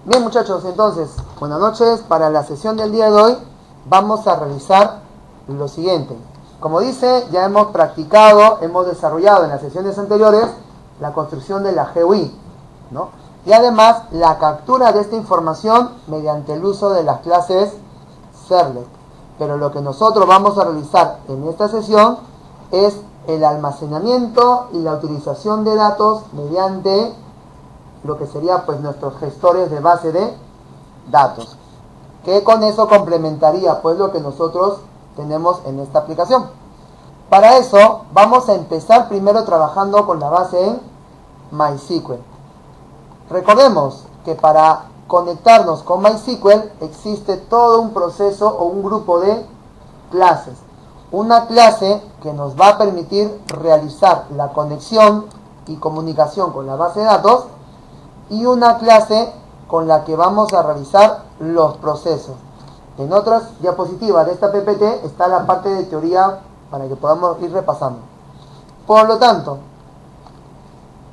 Bien, muchachos, entonces, buenas noches. Para la sesión del día de hoy vamos a realizar lo siguiente. Como dice, ya hemos practicado, hemos desarrollado en las sesiones anteriores la construcción de la GUI, ¿no? Y además la captura de esta información mediante el uso de las clases Servlet. Pero lo que nosotros vamos a realizar en esta sesión es el almacenamiento y la utilización de datos mediante lo que sería pues nuestros gestores de base de datos, que con eso complementaría pues lo que nosotros tenemos en esta aplicación. Para eso vamos a empezar primero trabajando con la base en MySQL. Recordemos que para conectarnos con MySQL existe todo un proceso o un grupo de clases. Una clase que nos va a permitir realizar la conexión y comunicación con la base de datos, y una clase con la que vamos a realizar los procesos. En otras diapositivas de esta PPT está la parte de teoría para que podamos ir repasando. Por lo tanto,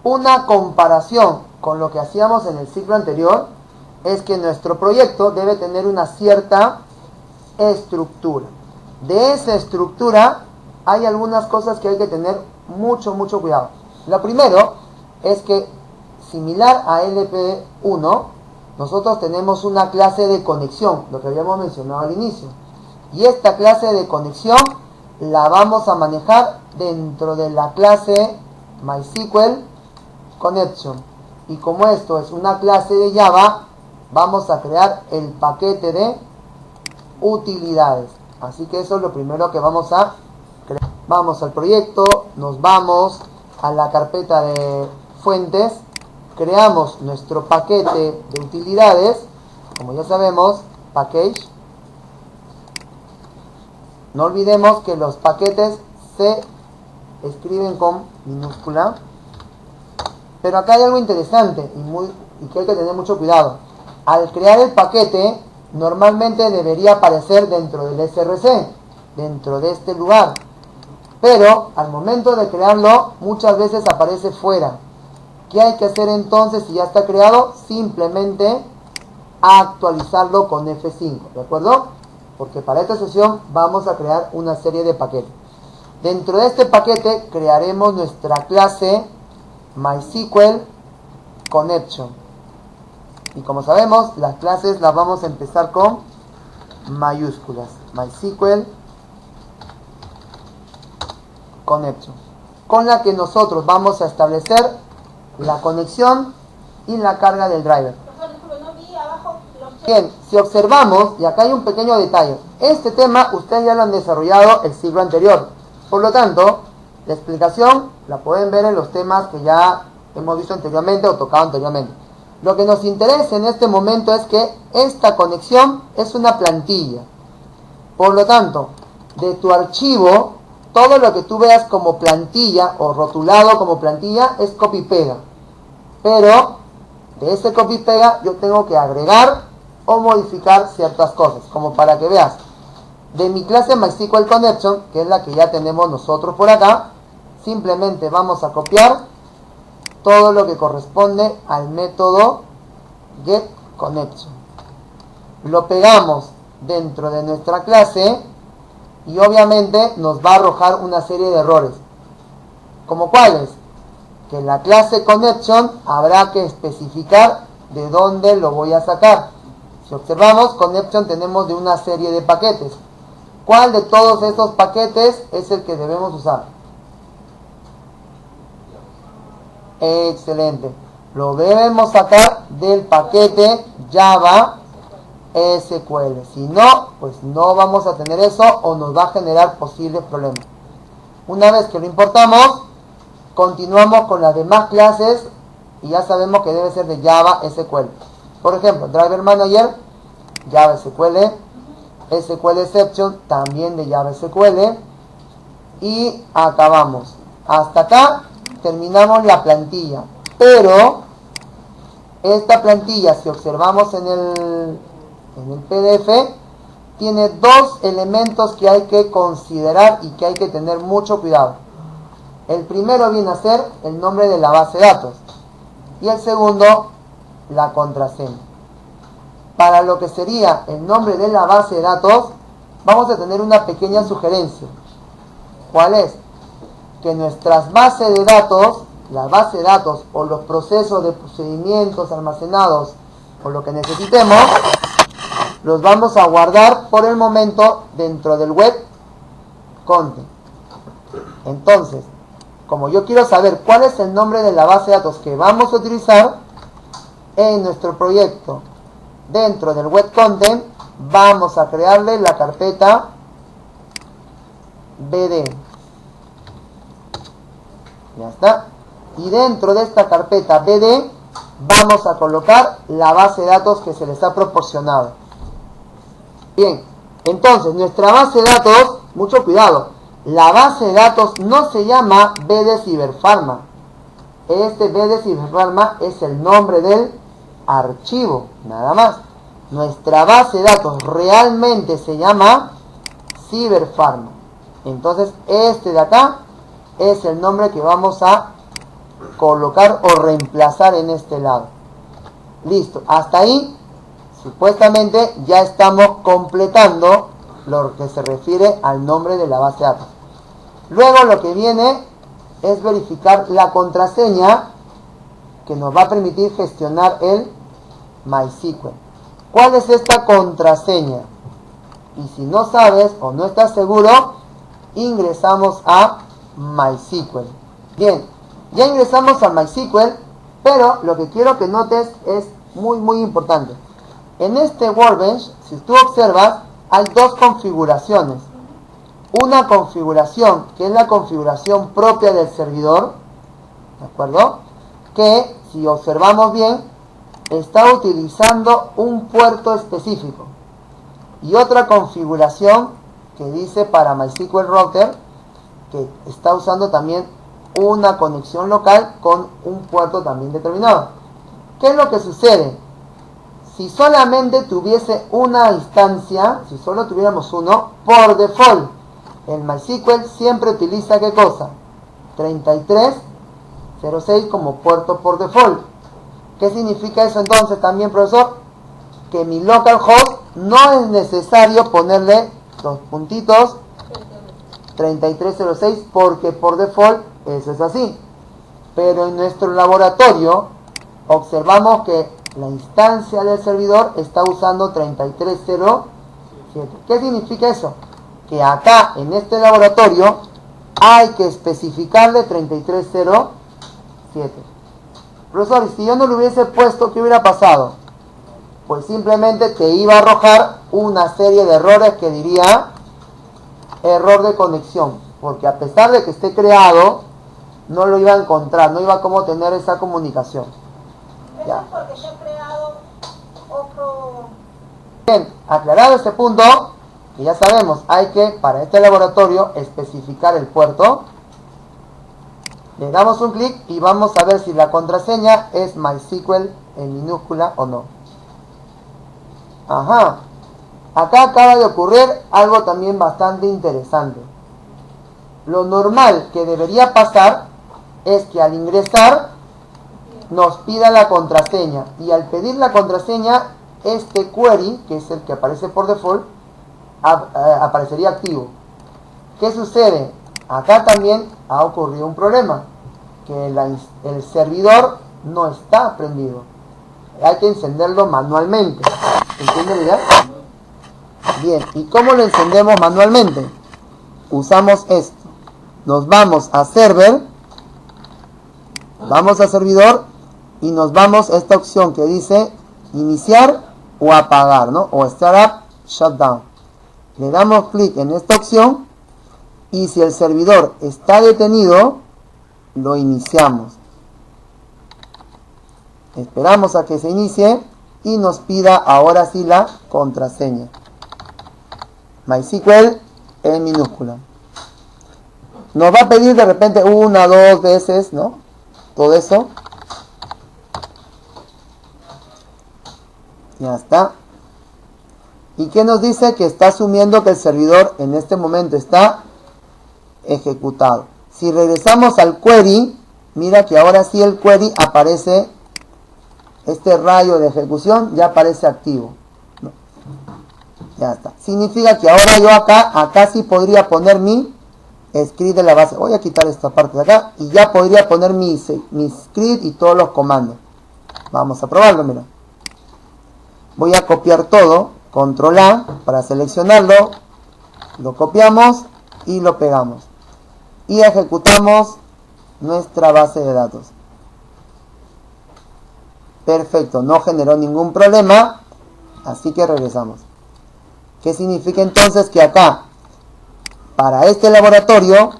una comparación con lo que hacíamos en el ciclo anterior es que nuestro proyecto debe tener una cierta estructura. De esa estructura hay algunas cosas que hay que tener mucho cuidado. Lo primero es que, similar a LP1, nosotros tenemos una clase de conexión, lo que habíamos mencionado al inicio. Y esta clase de conexión la vamos a manejar dentro de la clase MySQL Connection. Y como esto es una clase de Java, vamos a crear el paquete de utilidades. Así que eso es lo primero que vamos a crear. Vamos al proyecto, nos vamos a la carpeta de fuentes, creamos nuestro paquete de utilidades, como ya sabemos, package. No olvidemos que los paquetes se escriben con minúscula. Pero acá hay algo interesante y que hay que tener mucho cuidado. Al crear el paquete, normalmente debería aparecer dentro del src, dentro de este lugar. Pero al momento de crearlo, muchas veces aparece fuera. ¿Qué hay que hacer entonces si ya está creado? Simplemente actualizarlo con F5, ¿de acuerdo? Porque para esta sesión vamos a crear una serie de paquetes. Dentro de este paquete crearemos nuestra clase MySQL Connection. Y como sabemos, las clases las vamos a empezar con mayúsculas. MySQL Connection, con la que nosotros vamos a establecer la conexión y la carga del driver. Bien, si observamos, y acá hay un pequeño detalle, este tema ustedes ya lo han desarrollado el siglo anterior, por lo tanto la explicación la pueden ver en los temas que ya hemos visto anteriormente o tocado anteriormente. Lo que nos interesa en este momento es que esta conexión es una plantilla. Por lo tanto, de tu archivo, todo lo que tú veas como plantilla o rotulado como plantilla es copy-pega. Pero de ese copy-pega yo tengo que agregar o modificar ciertas cosas, como para que veas. De mi clase MySQL Connection, que es la que ya tenemos nosotros por acá, simplemente vamos a copiar todo lo que corresponde al método getConnection. Lo pegamos dentro de nuestra clase y obviamente nos va a arrojar una serie de errores. ¿Como cuáles? Que la clase Connection habrá que especificar de dónde lo voy a sacar. Si observamos, Connection tenemos de una serie de paquetes. ¿Cuál de todos estos paquetes es el que debemos usar? Excelente. Lo debemos sacar del paquete Java SQL. Si no, pues no vamos a tener eso o nos va a generar posibles problemas. Una vez que lo importamos, continuamos con las demás clases y ya sabemos que debe ser de Java SQL. Por ejemplo, Driver Manager, Java SQL, SQL Exception, también de Java SQL. Y acabamos. Hasta acá terminamos la plantilla. Pero esta plantilla, si observamos en el PDF, tiene dos elementos que hay que considerar y que hay que tener mucho cuidado. El primero viene a ser el nombre de la base de datos y el segundo la contraseña. para lo que sería el nombre de la base de datos, vamos a tener una pequeña sugerencia. ¿Cuál es? Que nuestras bases de datos, la base de datos o los procesos de procedimientos almacenados o lo que necesitemos, los vamos a guardar por el momento dentro del web content. Entonces, como yo quiero saber cuál es el nombre de la base de datos que vamos a utilizar en nuestro proyecto dentro del web content, vamos a crearle la carpeta BD. Ya está. Y dentro de esta carpeta BD vamos a colocar la base de datos que se les ha proporcionado. Bien, entonces nuestra base de datos, mucho cuidado, la base de datos no se llama BD Ciberpharma. Este BD Ciberpharma es el nombre del archivo, nada más. Nuestra base de datos realmente se llama Ciberpharma. Entonces este de acá es el nombre que vamos a colocar o reemplazar en este lado. Listo, hasta ahí supuestamente ya estamos completando lo que se refiere al nombre de la base de datos. Luego lo que viene es verificar la contraseña que nos va a permitir gestionar el MySQL. ¿Cuál es esta contraseña? Y si no sabes o no estás seguro, ingresamos a MySQL. Bien, ya ingresamos a MySQL, pero lo que quiero que notes es muy importante. En este Workbench, si tú observas, hay dos configuraciones. Una configuración que es la configuración propia del servidor, ¿de acuerdo? Que si observamos bien, está utilizando un puerto específico. Y otra configuración que dice para MySQL Router, que está usando también una conexión local con un puerto también determinado. ¿Qué es lo que sucede? Si solamente tuviese una instancia, si solo tuviéramos uno, por default, el MySQL siempre utiliza ¿qué cosa? 3306 como puerto por default. ¿Qué significa eso entonces también, profesor? Que mi localhost no es necesario ponerle los puntitos 3306 porque por default eso es así. Pero en nuestro laboratorio observamos que la instancia del servidor está usando 3307. ¿Qué significa eso? Que acá en este laboratorio hay que especificarle 3307. Profesor, y si yo no lo hubiese puesto, ¿qué hubiera pasado? Pues simplemente te iba a arrojar una serie de errores que diría error de conexión, porque a pesar de que esté creado, no lo iba a encontrar, no iba a cómo tener esa comunicación. Ya. Porque se ha creado otro... Bien, aclarado este punto, que ya sabemos, hay que, para este laboratorio, especificar el puerto. Le damos un clic y vamos a ver si la contraseña es MySQL en minúscula o no. Ajá. Acá acaba de ocurrir algo también bastante interesante. Lo normal que debería pasar es que al ingresar nos pida la contraseña. Y al pedir la contraseña, este query, que es el que aparece por default, aparecería activo. ¿Qué sucede? Acá también ha ocurrido un problema, que el servidor no está prendido. Hay que encenderlo manualmente. ¿Entienden la idea? Bien, ¿y cómo lo encendemos manualmente? Usamos esto. Nos vamos a server, vamos a servidor y nos vamos a esta opción que dice iniciar o apagar, ¿no? O startup, shutdown. Le damos clic en esta opción y si el servidor está detenido, lo iniciamos. Esperamos a que se inicie y nos pida ahora sí la contraseña. MySQL en minúscula. Nos va a pedir de repente una, dos veces, ¿no? Todo eso. Ya está. ¿Y qué nos dice? Que está asumiendo que el servidor en este momento está ejecutado. Si regresamos al query, mira que ahora sí el query aparece, este rayo de ejecución ya aparece activo. Ya está. Significa que ahora yo acá sí podría poner mi script de la base. Voy a quitar esta parte de acá y ya podría poner mi script y todos los comandos. Vamos a probarlo, mira. Voy a copiar todo, control A para seleccionarlo, lo copiamos y lo pegamos. Y ejecutamos nuestra base de datos. Perfecto, no generó ningún problema, así que regresamos. ¿Qué significa entonces? Que acá, para este laboratorio,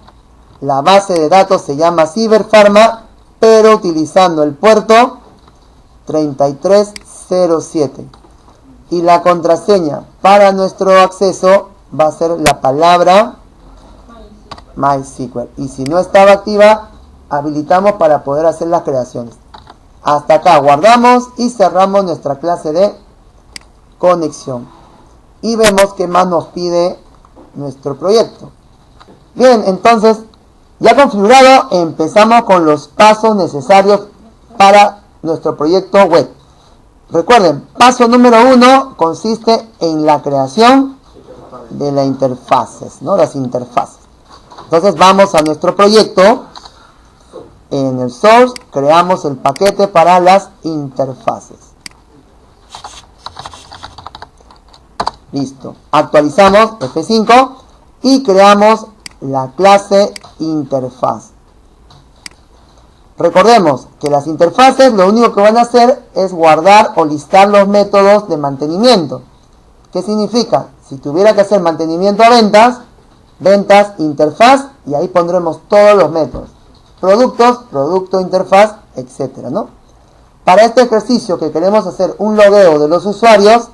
la base de datos se llama Cyberpharma, pero utilizando el puerto 3307. Y la contraseña para nuestro acceso va a ser la palabra MySQL. Y si no estaba activa, habilitamos para poder hacer las creaciones. Hasta acá guardamos y cerramos nuestra clase de conexión. Y vemos qué más nos pide nuestro proyecto. Bien, entonces, ya configurado, empezamos con los pasos necesarios para nuestro proyecto web. Recuerden, paso número 1 consiste en la creación de las interfaces, ¿no? Las interfaces. Entonces vamos a nuestro proyecto. En el source creamos el paquete para las interfaces. Listo. Actualizamos F5 y creamos la clase interfaz. Recordemos que las interfaces lo único que van a hacer es guardar o listar los métodos de mantenimiento. ¿Qué significa? Si tuviera que hacer mantenimiento a ventas, ventas, interfaz, y ahí pondremos todos los métodos. Productos, producto, interfaz, etcétera, ¿no? Para este ejercicio que queremos hacer un logueo de los usuarios,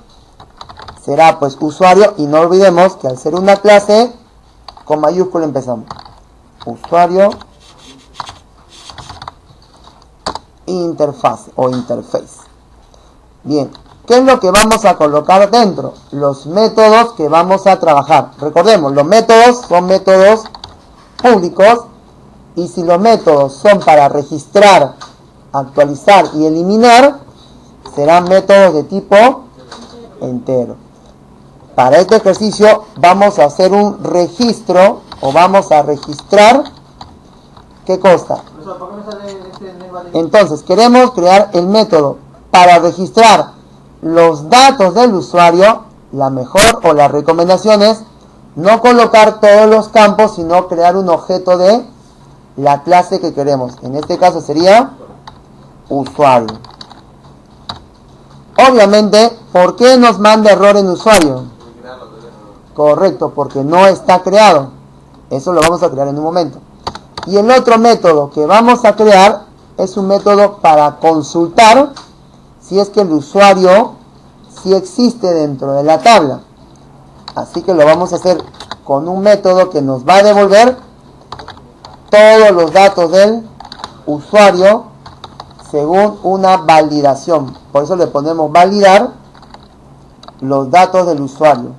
será pues usuario, y no olvidemos que al ser una clase, con mayúscula empezamos. Usuario, interfaz o interface. Bien, ¿qué es lo que vamos a colocar dentro? Los métodos que vamos a trabajar. Recordemos, los métodos son métodos públicos, y si los métodos son para registrar, actualizar y eliminar, serán métodos de tipo entero. Para este ejercicio vamos a hacer un registro, o vamos a registrar. ¿Qué cosa? Entonces, queremos crear el método para registrar los datos del usuario. La mejor o la recomendación es no colocar todos los campos, sino crear un objeto de la clase que queremos. En este caso sería usuario. Obviamente, ¿por qué nos manda error en usuario? Correcto, porque no está creado. Eso lo vamos a crear en un momento. Y el otro método que vamos a crear es un método para consultar si es que el usuario sí existe dentro de la tabla. Así que lo vamos a hacer con un método que nos va a devolver todos los datos del usuario según una validación. Por eso le ponemos validar los datos del usuario.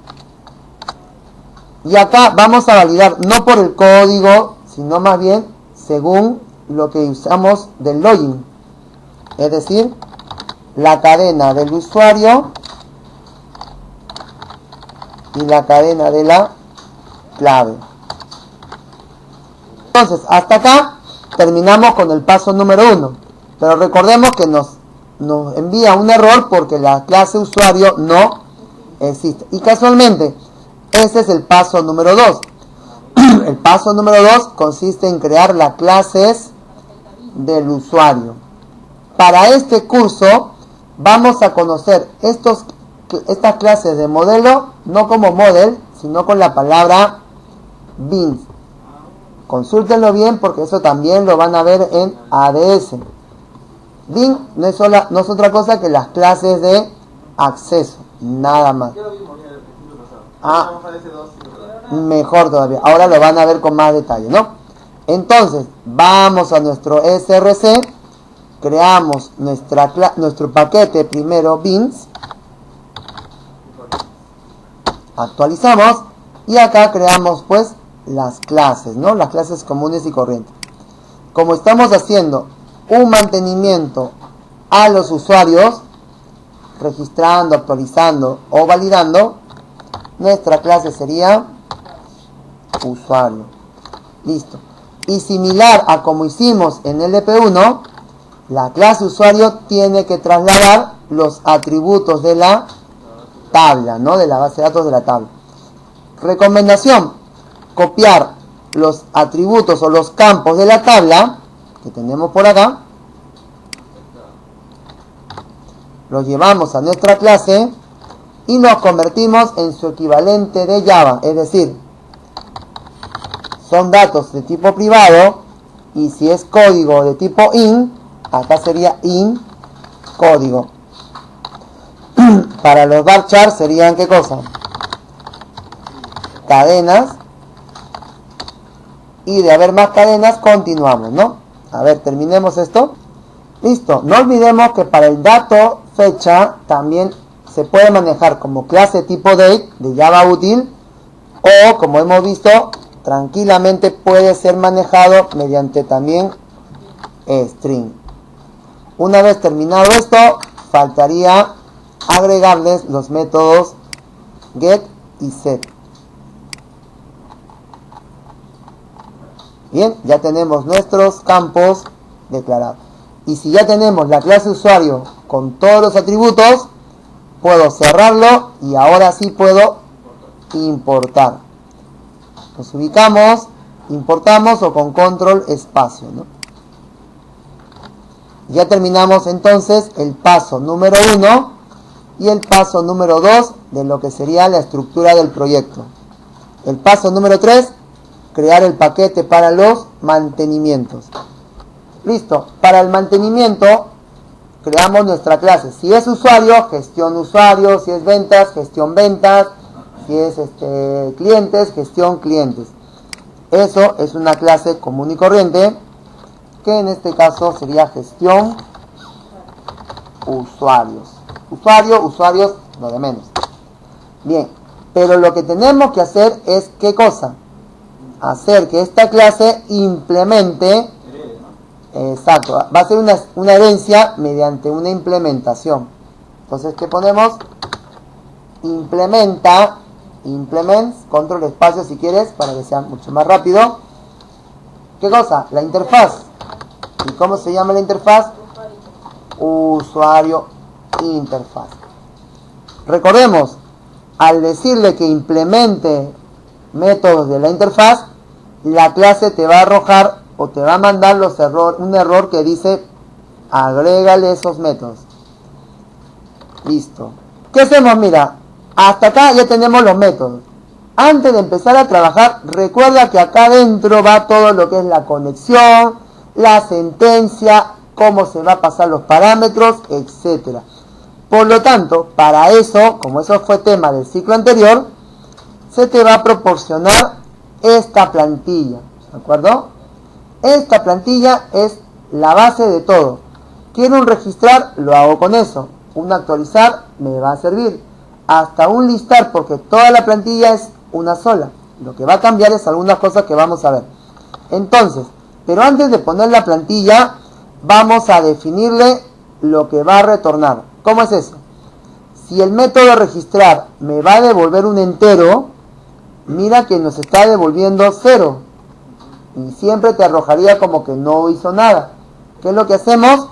Y acá vamos a validar no por el código, sino más bien según lo que usamos del login. Es decir, la cadena del usuario y la cadena de la clave. Entonces, hasta acá terminamos con el paso número 1. Pero recordemos que nos envía un error porque la clase usuario no existe. Y casualmente, ese es el paso número 2. El paso número 2 consiste en crear las clases del usuario. Para este curso vamos a conocer estas clases de modelo, no como model, sino con la palabra beans. Consúltenlo bien porque eso también lo van a ver en ADS. Bean no es otra cosa que las clases de acceso, nada más. Mejor todavía. Ahora lo van a ver con más detalle, ¿no? Entonces, vamos a nuestro SRC, creamos nuestro paquete primero beans, actualizamos y acá creamos pues las clases, ¿no? Las clases comunes y corrientes. Como estamos haciendo un mantenimiento a los usuarios, registrando, actualizando o validando, nuestra clase sería usuario. Listo. Y similar a como hicimos en el LP1, la clase usuario tiene que trasladar los atributos de la tabla, ¿no? De la base de datos de la tabla. Recomendación: copiar los atributos o los campos de la tabla que tenemos por acá, los llevamos a nuestra clase y los convertimos en su equivalente de Java, es decir, son datos de tipo privado y si es código de tipo int, acá sería int código. Para los varchar serían ¿qué cosa? Cadenas. Y de haber más cadenas continuamos, ¿no? A ver, terminemos esto. Listo. No olvidemos que para el dato fecha también se puede manejar como clase tipo date de Java útil, o como hemos visto tranquilamente puede ser manejado mediante también string. Una vez terminado esto, faltaría agregarles los métodos get y set. Bien, ya tenemos nuestros campos declarados. Y si ya tenemos la clase usuario con todos los atributos, puedo cerrarlo y ahora sí puedo importar. Nos ubicamos, importamos o con control espacio, ¿no? Ya terminamos entonces el paso número 1 y el paso número 2 de lo que sería la estructura del proyecto. El paso número 3, crear el paquete para los mantenimientos. Listo, para el mantenimiento creamos nuestra clase. Si es usuario, gestión usuario. Si es ventas, gestión ventas. Si es clientes, gestión clientes. Eso es una clase común y corriente, que en este caso sería gestión usuarios. Usuarios, lo de menos. Bien, pero lo que tenemos que hacer es ¿qué cosa? Hacer que esta clase implemente, exacto, va a ser una herencia mediante una implementación. Entonces, ¿qué ponemos? Implements, control espacio si quieres, para que sea mucho más rápido. ¿Qué cosa? La interfaz. ¿Y cómo se llama la interfaz? Usuario interfaz. Recordemos, al decirle que implemente métodos de la interfaz, la clase te va a arrojar o te va a mandar un error que dice agrégale esos métodos. Listo. ¿Qué hacemos? Mira, hasta acá ya tenemos los métodos. Antes de empezar a trabajar, recuerda que acá adentro va todo lo que es la conexión, la sentencia, cómo se va a pasar los parámetros, etc. Por lo tanto, para eso, como eso fue tema del ciclo anterior, se te va a proporcionar esta plantilla, ¿de acuerdo? Esta plantilla es la base de todo. Quiero un registrar, lo hago con eso. Un actualizar me va a servir. Hasta un listar, porque toda la plantilla es una sola. Lo que va a cambiar es algunas cosas que vamos a ver. Entonces, pero antes de poner la plantilla, vamos a definirle lo que va a retornar. ¿Cómo es eso? Si el método registrar me va a devolver un entero, mira que nos está devolviendo 0. Y siempre te arrojaría como que no hizo nada. ¿Qué es lo que hacemos?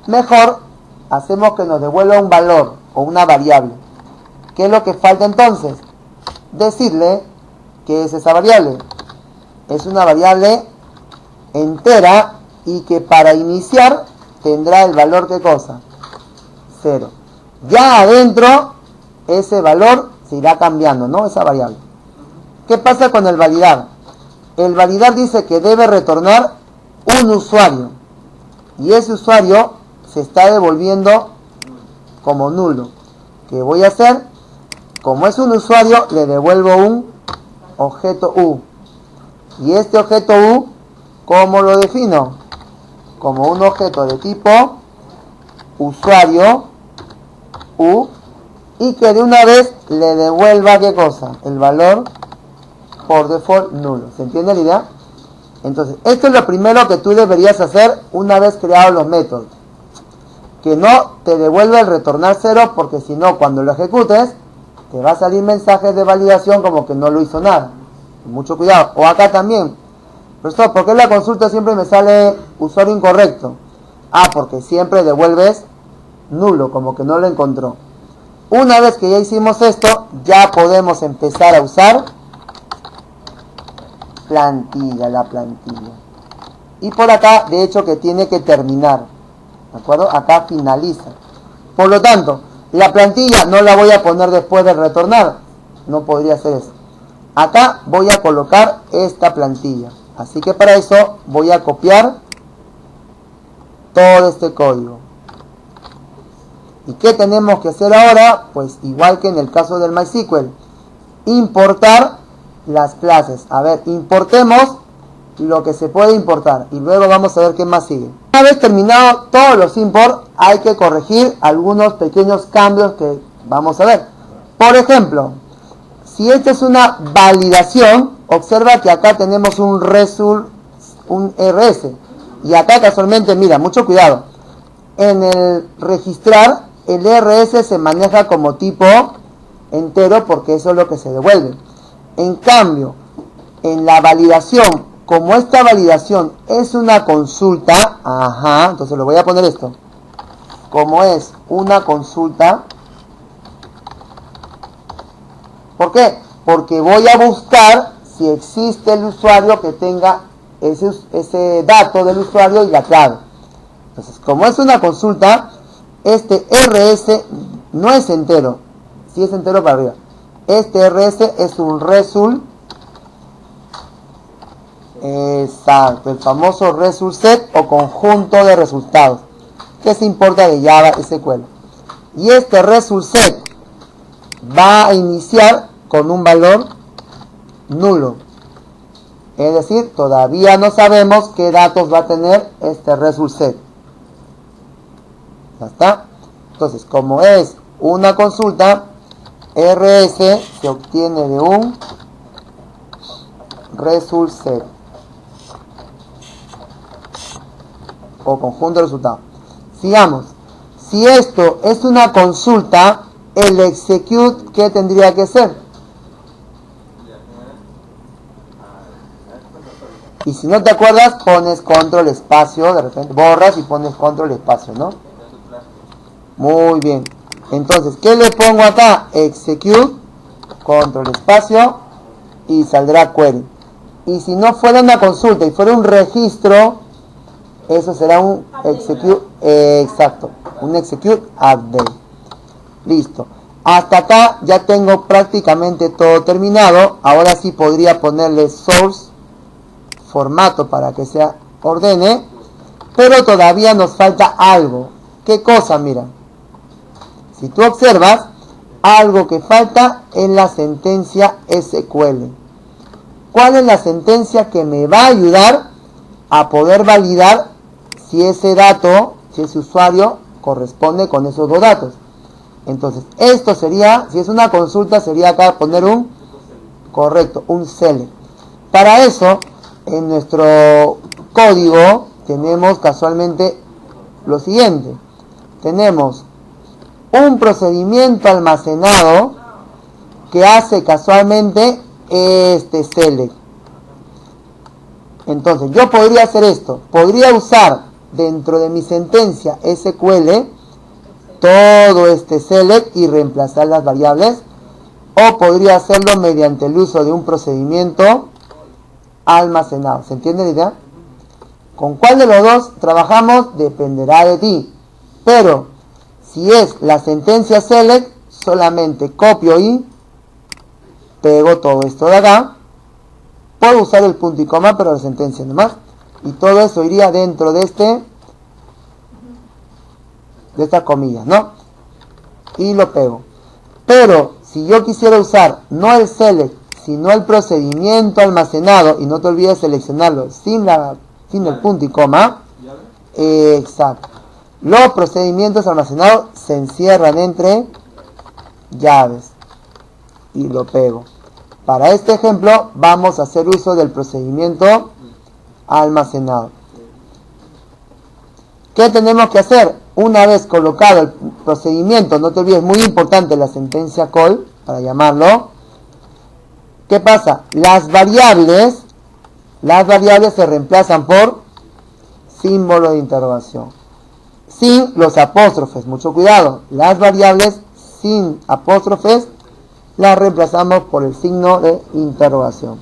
Mejor hacemos que nos devuelva un valor o una variable. ¿Qué es lo que falta entonces? Decirle que es esa variable. Es una variable entera y que para iniciar tendrá el valor, ¿qué cosa? 0. Ya adentro ese valor se irá cambiando, ¿no? Esa variable. ¿Qué pasa con el validar? El validar dice que debe retornar un usuario. Y ese usuario se está devolviendo como nulo. ¿Qué voy a hacer? Como es un usuario, le devuelvo un objeto U. Y este objeto U, ¿cómo lo defino? Como un objeto de tipo usuario U, y que de una vez le devuelva ¿qué cosa? El valor por default nulo. ¿Se entiende la idea? Entonces, esto es lo primero que tú deberías hacer una vez creados los métodos. Que no te devuelva el retornar 0, porque si no, cuando lo ejecutes, te va a salir mensajes de validación como que no lo hizo nada. Mucho cuidado. O acá también. Profesor, ¿por qué en la consulta siempre me sale usuario incorrecto? Ah, porque siempre devuelves nulo, como que no lo encontró. Una vez que ya hicimos esto, ya podemos empezar a usar plantilla, la plantilla. Y por acá, de hecho, que tiene que terminar. ¿De acuerdo? Acá finaliza. Por lo tanto, la plantilla no la voy a poner después de retornar. No podría hacer eso. Acá voy a colocar esta plantilla. Así que para eso voy a copiar todo este código. ¿Y qué tenemos que hacer ahora? Pues igual que en el caso del MySQL, importar las clases. A ver, importemos lo que se puede importar y luego vamos a ver qué más sigue. Una vez terminado todos los import, hay que corregir algunos pequeños cambios que vamos a ver. Por ejemplo, si esta es una validación, observa que acá tenemos un result, un RS. Y acá casualmente, mira, mucho cuidado. En el registrar, el RS se maneja como tipo entero porque eso es lo que se devuelve. En cambio, en la validación, como esta validación es una consulta, entonces le voy a poner esto. Como es una consulta, ¿por qué? Porque voy a buscar si existe el usuario que tenga ese dato del usuario y la clave. Entonces, como es una consulta, este RS no es entero. Si es entero para arriba. Este RS es un result. Exacto, el famoso result set o conjunto de resultados que se importa de Java SQL. Y este result set va a iniciar con un valor nulo. Es decir, todavía no sabemos qué datos va a tener este result set. Ya está. Entonces, como es una consulta, RS se obtiene de un result set o conjunto de resultados. Sigamos. Si esto es una consulta, el execute, ¿qué tendría que ser? Y si no te acuerdas, pones control espacio, de repente borras y pones control espacio, ¿no? Muy bien. Entonces, ¿qué le pongo acá? Execute, control espacio y saldrá query. Y si no fuera una consulta y fuera un registro, eso será un execute, exacto, un execute update. Listo. Hasta acá ya tengo prácticamente todo terminado. Ahora sí podría ponerle source, formato para que se ordene, pero todavía nos falta algo. ¿Qué cosa? Mira, si tú observas, algo que falta es la sentencia SQL. ¿Cuál es la sentencia que me va a ayudar a poder validar si ese dato, si ese usuario corresponde con esos dos datos? Entonces, esto sería, si es una consulta, sería acá poner un correcto, un select. Para eso, en nuestro código tenemos casualmente lo siguiente. Tenemos un procedimiento almacenado que hace casualmente este select. Entonces, yo podría hacer esto. Podría usar dentro de mi sentencia SQL todo este select y reemplazar las variables. O podría hacerlo mediante el uso de un procedimiento almacenado. ¿Se entiende la idea? ¿Con cuál de los dos trabajamos? Dependerá de ti. Pero si es la sentencia select, solamente copio y pego todo esto de acá. Puedo usar el punto y coma, pero la sentencia nomás. Y todo eso iría dentro de estas comillas, ¿no? Y lo pego. Pero si yo quisiera usar no el select, sino el procedimiento almacenado, y no te olvides seleccionarlo sin el punto y coma, exacto. Los procedimientos almacenados se encierran entre llaves. Y lo pego. Para este ejemplo vamos a hacer uso del procedimiento almacenado. ¿Qué tenemos que hacer? Una vez colocado el procedimiento, no te olvides, muy importante la sentencia call, para llamarlo. ¿Qué pasa? Las variables se reemplazan por símbolo de interrogación. Sin los apóstrofes, mucho cuidado. Las variables sin apóstrofes las reemplazamos por el signo de interrogación.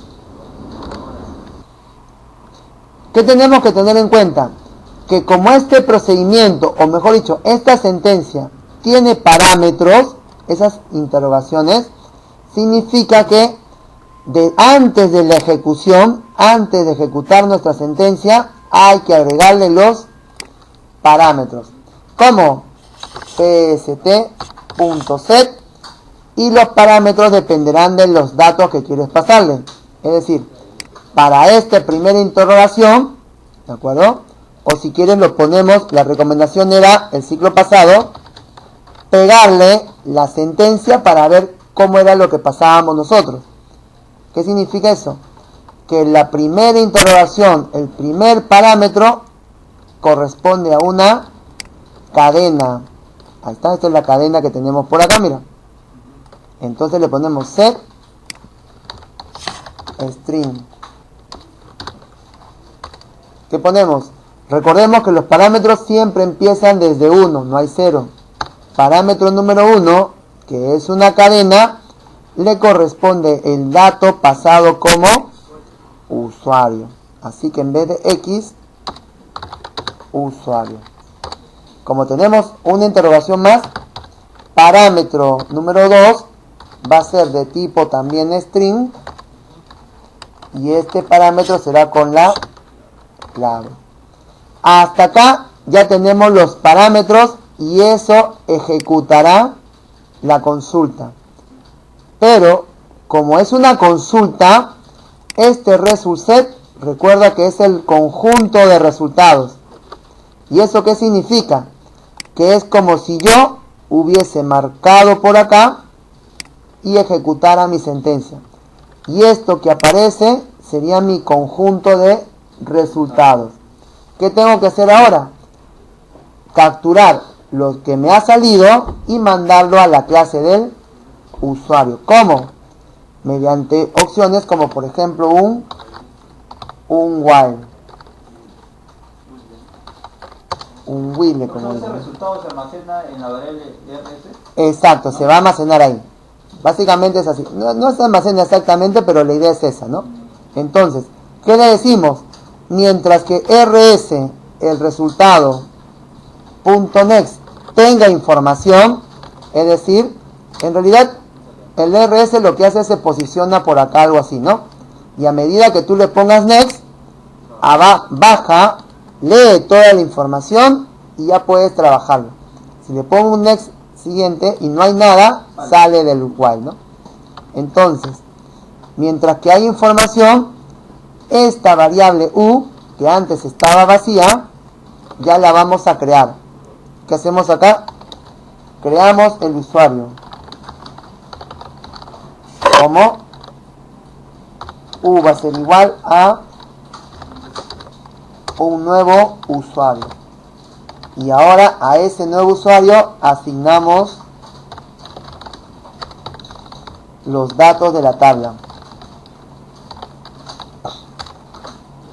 ¿Qué tenemos que tener en cuenta? Que como este procedimiento, o mejor dicho, esta sentencia tiene parámetros, esas interrogaciones, significa que antes de la ejecución, antes de ejecutar nuestra sentencia, hay que agregarle los parámetros. Como pst.set, y los parámetros dependerán de los datos que quieres pasarle. Es decir, para esta primera interrogación, ¿de acuerdo? O si quieres lo ponemos, la recomendación era, el ciclo pasado, pegarle la sentencia para ver cómo era lo que pasábamos nosotros. ¿Qué significa eso? Que la primera interrogación, el primer parámetro, corresponde a una cadena. Ahí está, esta es la cadena que tenemos por acá, mira. Entonces le ponemos set string. ¿Qué ponemos? Recordemos que los parámetros siempre empiezan desde 1, no hay 0. Parámetro número 1, que es una cadena, le corresponde el dato pasado como usuario. Así que en vez de X, usuario. Como tenemos una interrogación más, parámetro número 2 va a ser de tipo también string, y este parámetro será con la clave. Hasta acá ya tenemos los parámetros y eso ejecutará la consulta. Pero como es una consulta, este result set, recuerda que es el conjunto de resultados. ¿Y eso qué significa? Que es como si yo hubiese marcado por acá y ejecutara mi sentencia. Y esto que aparece sería mi conjunto de resultados. ¿Qué tengo que hacer ahora? Capturar lo que me ha salido y mandarlo a la clase del usuario. ¿Cómo? Mediante opciones como por ejemplo un while. Un while, como ¿Ese resultado se almacena en la variable RS? Exacto, se va a almacenar ahí. Básicamente es así. No se almacena exactamente, pero la idea es esa, ¿no? Entonces, ¿qué le decimos? Mientras que RS, el resultado, .next, tenga información, es decir, en realidad el RS lo que hace es se posiciona por acá, algo así, ¿no? Y a medida que tú le pongas next, baja, lee toda la información y ya puedes trabajarlo. Si le pongo un next siguiente y no hay nada, sale del while, ¿no? Entonces, mientras que hay información, esta variable u, que antes estaba vacía, ya la vamos a crear. ¿Qué hacemos acá? Creamos el usuario como u va a ser igual a un nuevo usuario. Y ahora a ese nuevo usuario asignamos los datos de la tabla.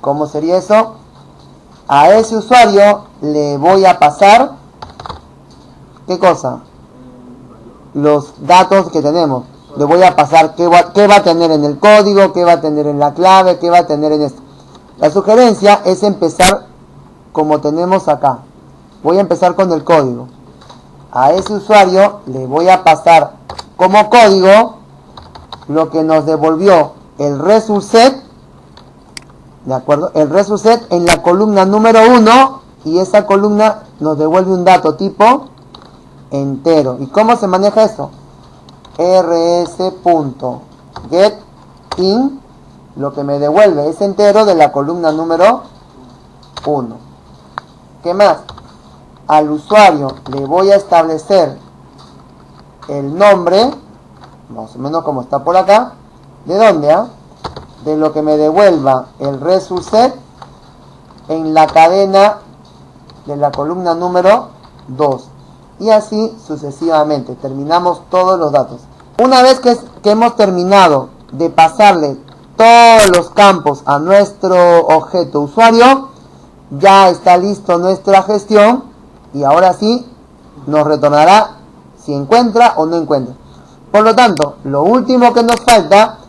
¿Cómo sería eso? A ese usuario le voy a pasar, ¿qué cosa? Los datos que tenemos. Le voy a pasar qué va a tener en el código, qué va a tener en la clave, qué va a tener en esto. La sugerencia es empezar como tenemos acá. Voy a empezar con el código. A ese usuario le voy a pasar como código lo que nos devolvió el result set, ¿de acuerdo? El result set en la columna número 1, y esa columna nos devuelve un dato tipo entero. ¿Y cómo se maneja eso? rs.getIn, lo que me devuelve es entero de la columna número 1. ¿Qué más? Al usuario le voy a establecer el nombre, más o menos como está por acá. ¿De dónde? De lo que me devuelva el result set en la cadena de la columna número 2. Y así sucesivamente. Terminamos todos los datos. Una vez que hemos terminado de pasarle todos los campos a nuestro objeto usuario, ya está listo nuestra gestión y ahora sí nos retornará si encuentra o no encuentra. Por lo tanto, lo último que nos falta,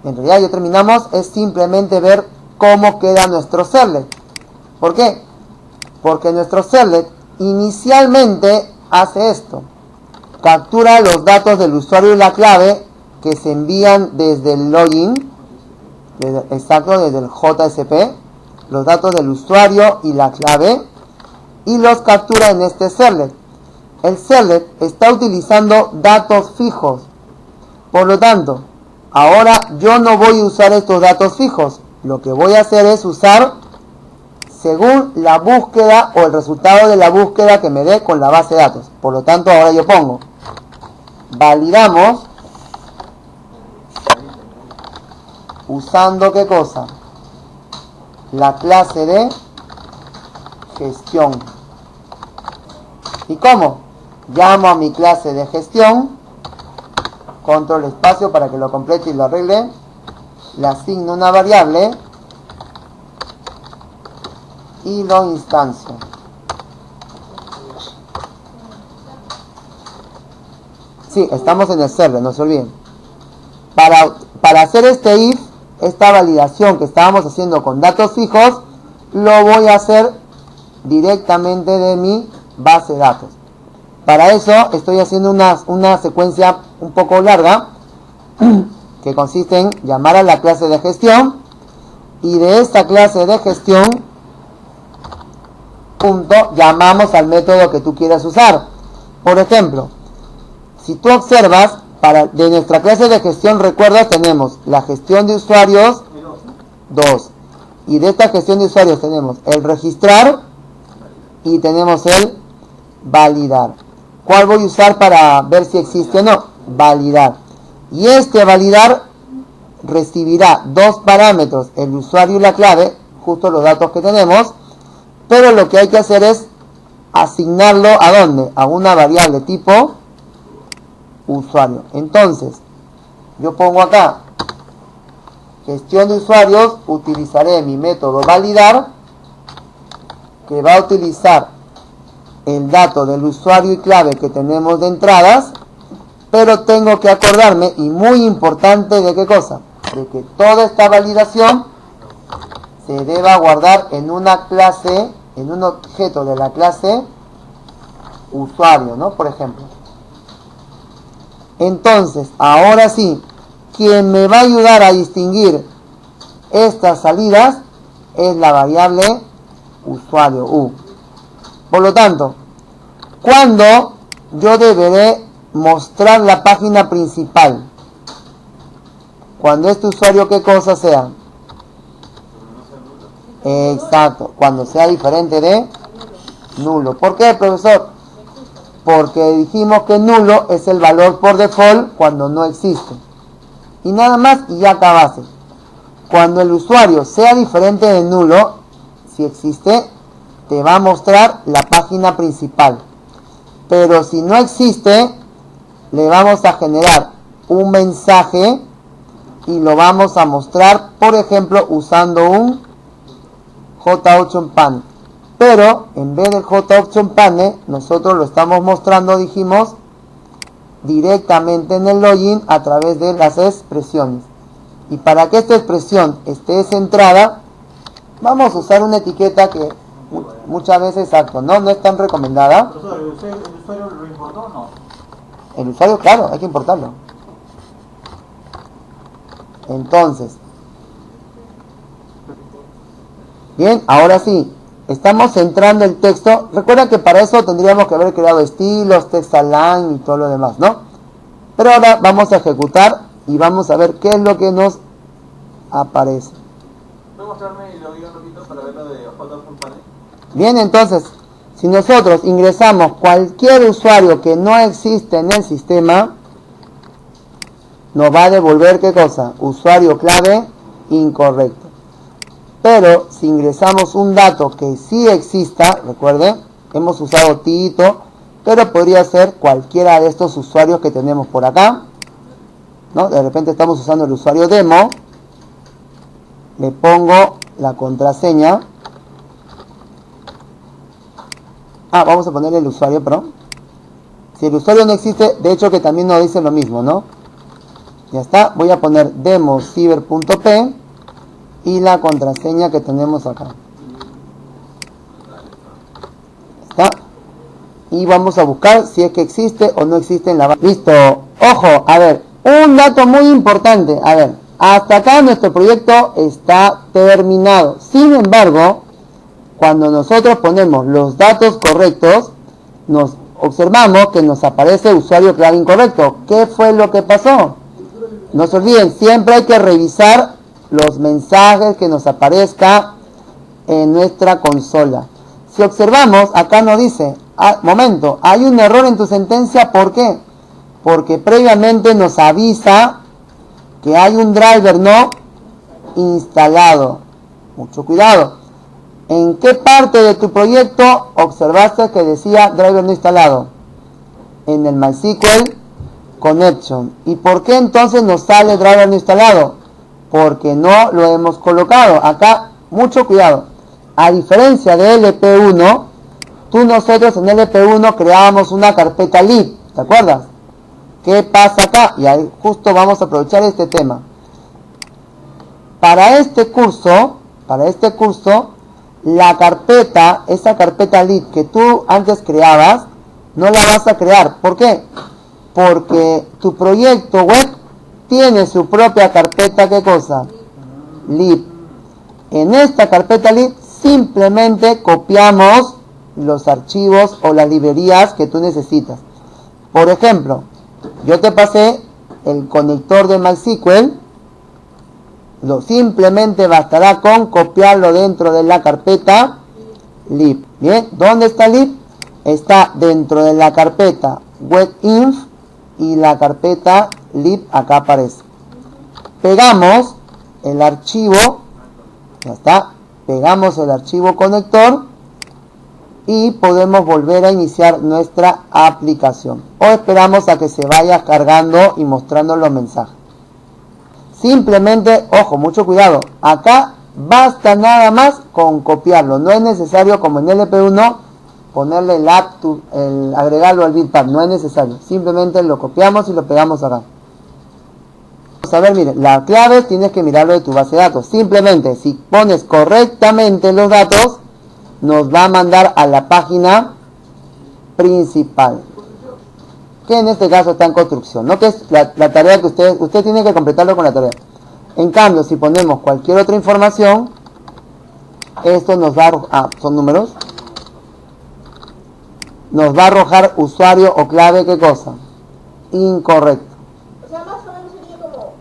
en realidad ya terminamos, es simplemente ver cómo queda nuestro servlet. ¿Por qué? Porque nuestro servlet inicialmente hace esto: captura los datos del usuario y la clave que se envían desde el login, desde el JSP, los datos del usuario y la clave, y los captura en este servlet. El servlet está utilizando datos fijos, por lo tanto, ahora yo no voy a usar estos datos fijos. Lo que voy a hacer es usar según la búsqueda o el resultado de la búsqueda que me dé con la base de datos. Por lo tanto, ahora yo pongo, validamos usando ¿qué cosa? La clase de gestión. ¿Y cómo? Llamo a mi clase de gestión, control espacio para que lo complete y lo arregle, le asigno una variable y lo instancio. Sí, estamos en el server, no se olviden. Para hacer este if, esta validación que estábamos haciendo con datos fijos, lo voy a hacer directamente de mi base de datos. Para eso estoy haciendo una secuencia un poco larga que consiste en llamar a la clase de gestión y de esta clase de gestión llamamos al método que tú quieras usar. Por ejemplo, si tú observas, de nuestra clase de gestión, recuerdas, tenemos la gestión de usuarios 2, y de esta gestión de usuarios tenemos el registrar y tenemos el validar. ¿Cuál voy a usar para ver si existe o no? Validar. Y este validar recibirá dos parámetros, el usuario y la clave, justo los datos que tenemos, pero lo que hay que hacer es asignarlo ¿a dónde? A una variable tipo usuario. Entonces, yo pongo acá gestión de usuarios, utilizaré mi método validar, que va a utilizar el dato del usuario y clave que tenemos de entradas, pero tengo que acordarme, y muy importante, ¿de qué cosa? De que toda esta validación se deba guardar en una clase, en un objeto de la clase usuario, ¿no? Por ejemplo. Entonces, ahora sí, quien me va a ayudar a distinguir estas salidas es la variable usuario U. Por lo tanto, ¿cuándo yo deberé mostrar la página principal? Cuando este usuario, ¿qué cosa sea? Exacto, cuando sea diferente de nulo. ¿Por qué, profesor? Porque dijimos que nulo es el valor por default cuando no existe. Y nada más, y ya acabaste. Cuando el usuario sea diferente de nulo, si existe, te va a mostrar la página principal. Pero si no existe, le vamos a generar un mensaje y lo vamos a mostrar, por ejemplo, usando un JOption Panel. Pero en vez del JOption Panel, nosotros lo estamos mostrando, dijimos, directamente en el login a través de las expresiones. Y para que esta expresión esté centrada, vamos a usar una etiqueta que muchas veces, exacto, no es tan recomendada. Profesor, ¿el usuario lo importó o no? El usuario, claro, hay que importarlo. Entonces, bien, ahora sí, estamos centrando el texto. Recuerda que para eso tendríamos que haber creado estilos, text align y todo lo demás, ¿no? Pero ahora vamos a ejecutar y vamos a ver qué es lo que nos aparece. ¿Puedes mostrarme el login un ratito para ver lo de JOption Panel? Bien, entonces, si nosotros ingresamos cualquier usuario que no existe en el sistema, nos va a devolver ¿qué cosa? Usuario clave incorrecto. Pero si ingresamos un dato que sí exista, recuerden, hemos usado Tito, pero podría ser cualquiera de estos usuarios que tenemos por acá. ¿no? De repente estamos usando el usuario demo, le pongo la contraseña. Vamos a ponerle el usuario, perdón. Si el usuario no existe, de hecho que también nos dice lo mismo, ¿no? Ya está, voy a poner demociber.p y la contraseña que tenemos acá. ¿Está? Y vamos a buscar si es que existe o no existe en la base. Listo. Ojo, a ver, un dato muy importante. A ver, hasta acá nuestro proyecto está terminado. Sin embargo, cuando nosotros ponemos los datos correctos, nos observamos que nos aparece usuario clave incorrecto. ¿Qué fue lo que pasó? No se olviden, siempre hay que revisar los mensajes que nos aparezca en nuestra consola. Si observamos, acá nos dice, momento, hay un error en tu sentencia, ¿por qué? Porque previamente nos avisa que hay un driver no instalado. Mucho cuidado. ¿En qué parte de tu proyecto observaste que decía driver no instalado? En el MySQL Connection. ¿Y por qué entonces nos sale driver no instalado? Porque no lo hemos colocado. Acá, mucho cuidado. A diferencia de LP1, nosotros en LP1 creábamos una carpeta lib. ¿Te acuerdas? ¿Qué pasa acá? Y ahí justo vamos a aprovechar este tema. Para este curso, la carpeta, esa carpeta lib que tú antes creabas, no la vas a crear. ¿Por qué? Porque tu proyecto web tiene su propia carpeta, ¿qué cosa? Lib. En esta carpeta lib simplemente copiamos los archivos o las librerías que tú necesitas. Por ejemplo, yo te pasé el conector de MySQL, simplemente bastará con copiarlo dentro de la carpeta lib. Bien, ¿dónde está lib? Está dentro de la carpeta webinf y la carpeta lib acá aparece. Pegamos el archivo, ya está, pegamos el archivo conector y podemos volver a iniciar nuestra aplicación. O esperamos a que se vaya cargando y mostrando los mensajes. Simplemente, ojo, mucho cuidado, acá basta nada más con copiarlo. No es necesario, como en LP1, ponerle agregarlo al bitmap, no es necesario. Simplemente lo copiamos y lo pegamos acá. Vamos a ver, mire, la clave tienes que mirarlo de tu base de datos. Simplemente, si pones correctamente los datos, nos va a mandar a la página principal, que en este caso está en construcción, ¿no? Que es la tarea que usted tiene que completarlo con la tarea. En cambio, si ponemos cualquier otra información, esto nos va a son números, nos va a arrojar usuario o clave, ¿qué cosa? Incorrecto. O sea, más o menos sería como...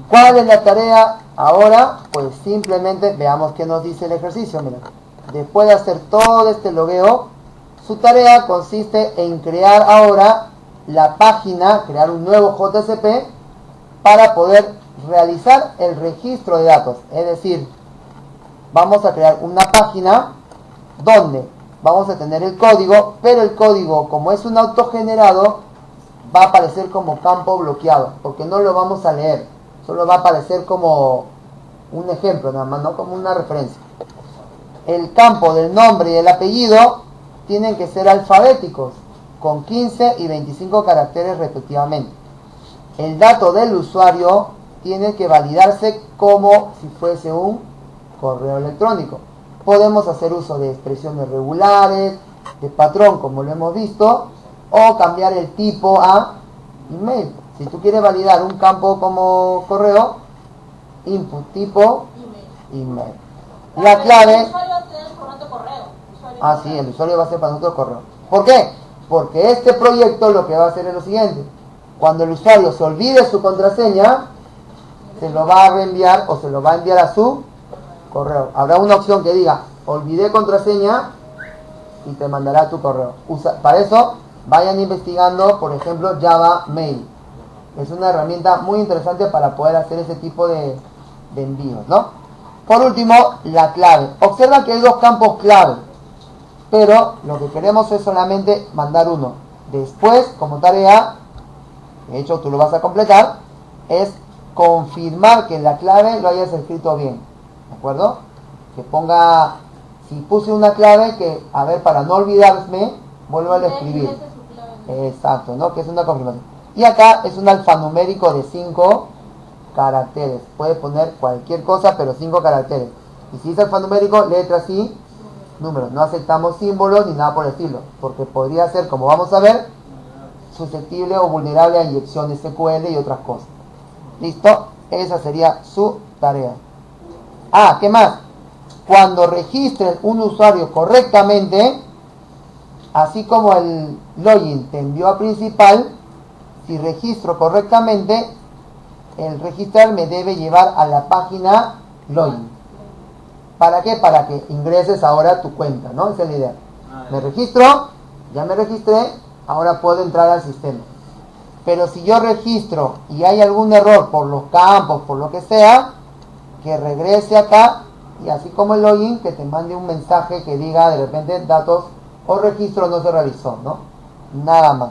¿Cuál es la tarea ahora? Pues simplemente veamos qué nos dice el ejercicio. Mira, después de hacer todo este logueo, su tarea consiste en crear ahora la página, crear un nuevo JSP para poder realizar el registro de datos. Es decir, vamos a crear una página donde vamos a tener el código, pero el código, como es un autogenerado, va a aparecer como campo bloqueado, porque no lo vamos a leer, solo va a aparecer como un ejemplo nada más, no como una referencia. El campo del nombre y el apellido tienen que ser alfabéticos, con 15 y 25 caracteres respectivamente. El dato del usuario tiene que validarse como si fuese un correo electrónico. Podemos hacer uso de expresiones regulares, de patrón como lo hemos visto, o cambiar el tipo a email. Si tú quieres validar un campo como correo, input tipo email. La clave... El usuario tiene el formato correo. Sí, el usuario va a ser para nosotros correo. ¿Por qué? Porque este proyecto lo que va a hacer es lo siguiente. Cuando el usuario se olvide su contraseña, se lo va a reenviar o se lo va a enviar a su correo. Habrá una opción que diga, olvidé contraseña, y te mandará tu correo. Para eso, vayan investigando, por ejemplo, Java Mail. Es una herramienta muy interesante para poder hacer ese tipo de envíos, ¿no? Por último, la clave. Observa que hay dos campos clave, pero lo que queremos es solamente mandar uno. Después, como tarea, de hecho tú lo vas a completar, es confirmar que la clave lo hayas escrito bien, ¿de acuerdo? Que ponga, si puse una clave que, a ver, para no olvidarme, vuelvo a escribir. Esa es su clave. Exacto, ¿no? Que es una confirmación. Y acá es un alfanumérico de 5 caracteres. Puede poner cualquier cosa, pero 5 caracteres. Y si es alfanumérico, letras y números. No aceptamos símbolos ni nada por el estilo, porque podría ser, como vamos a ver, susceptible o vulnerable a inyecciones SQL y otras cosas. ¿Listo? Esa sería su tarea. Ah, ¿qué más? Cuando registren un usuario correctamente, así como el login te envió a principal, si registro correctamente, el registrar me debe llevar a la página login. ¿Para qué? Para que ingreses ahora a tu cuenta, ¿no? Esa es la idea. Me registro, ya me registré, ahora puedo entrar al sistema. Pero si yo registro y hay algún error por los campos, por lo que sea, que regrese acá y así como el login, que te mande un mensaje que diga de repente datos o registro no se realizó, ¿no? Nada más.